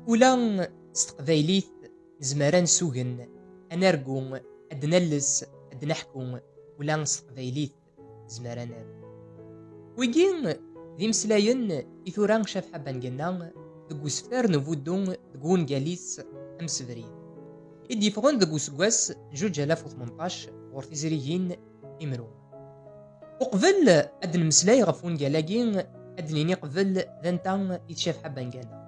ولا ستقبايليت نزمرا نسوغن أنارقو أدنا نلس أدنا نحكو ولا ستقبايليت نزمرا نارو ويجين ذي مسلاين إثوران شاف حبان قلنا دقو سفتار نفودو دقون جاليس أمسفرين إدي فغون دقو سقواس 2018 غورتي زريين إمرو وقبل أدن مسلاي غفون جالاكين أدنيني قبل ذنتا يتشاف حبان قلنا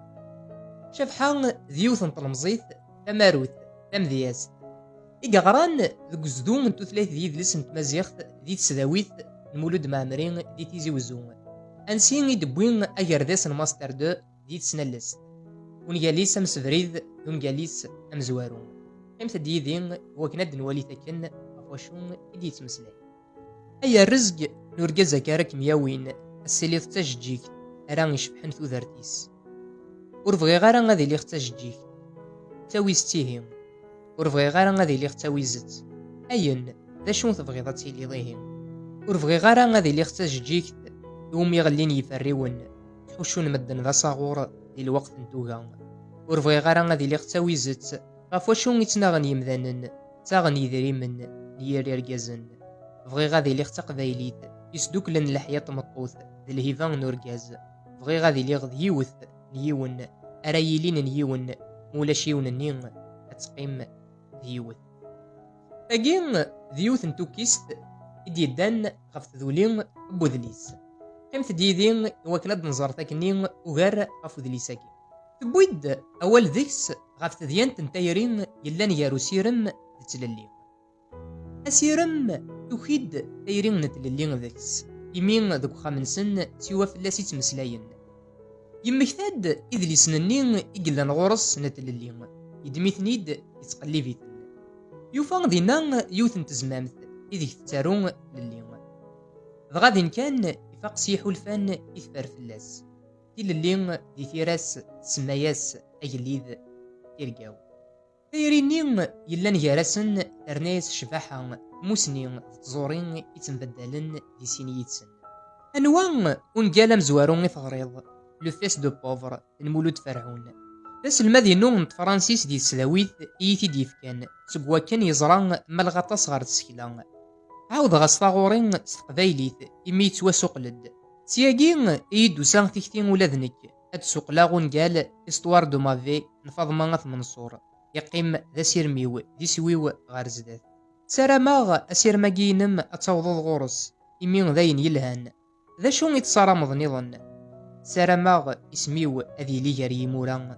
شاف حان ذيوث نطلمزيث تماروث تمذياس إقغران ذو زدوم نتو ثلاث ذي ذلسن تمازيخت ذي تسداويث المولود معمرين ذي تيزي وزوم أنسين يدبوين أجرداس الماستر دو ذي تسنلست ونجاليس أمسفريد ونجاليس أمزوارون قيمت دي ذين هو كند نولي تكن أفواشون ذي تمسلاي أي الرزق نورجزا كارك مياوين السليث تجيك أران يشبحن ثو ذرتيس ورفغي غارا غادي لي اختاجيك تاوي ستيهم ورفغي غارا غادي لي اختاوي زت اين ذا شون تبغيض تيلي ضيهم ورفغي غارا غادي لي اختاجيك يوم يغلين يفريون تحوشون مدن ذا صغور دي الوقت نتوغا ورفغي غارا غادي لي اختاوي زت غاف واشون يتناغن يمذانن تاغن يذريمن نير يرقازن فغي غادي لي اختقبايليت يسدوك لن الحياة مطوث ذي الهيفان نورقاز فغي غادي لي غد يوث نيون أرايلين نيون مولا شيون نين أتقيم ديوث أجين ديوث نتوكيست إديدان غف ذولين بوذليس قيمت ديدين وكند نزارتك نين وغير غف ذليساكي تبويد أول ذيكس غف تذيان تنتايرين يلان يارو سيرم تتللين أسيرم توخيد تايرين نتللين ذيكس يمين ذوك خامنسن سوى فلاسي تمسلاين يمكتاد إذ لسننين إقلان غورس نتللين يدميثنيد يتقلبيثن يوفان دينا يوثن تزمامث إذ تتارون للين غادي كان يفاق سيحو الفان إثبار فلاس تللين دي ثيراس سماياس أجليذ تيرقاو تيرينين يلان يارسن ترنايس شفاحة موسنين تزورين يتنبدلن دي سينيتسن أنوان ونقال مزوارون إثغريض لو فيس دو بوفر المولود فرعون داس الماذي نون فرانسيس دي السلاويث إيثي ديفكان سقوا كان يزران ملغطا صغار تسكلا عاود غاس طاغورين ستقبايليث إمي يتواسوق لد سياقين إيدو سان تيكتين ولادنك هاد سوق لاغون قال استوار دو مافي نفاض مانغاث منصور يقيم ذا سيرميو دي سويو غار زداث ساراماغ أسير ماقينم أتوضض غورس إمين ذاين يلهان ذا شون يتصارى مظنظن ساراماغ اسميو أذي ليجاري موران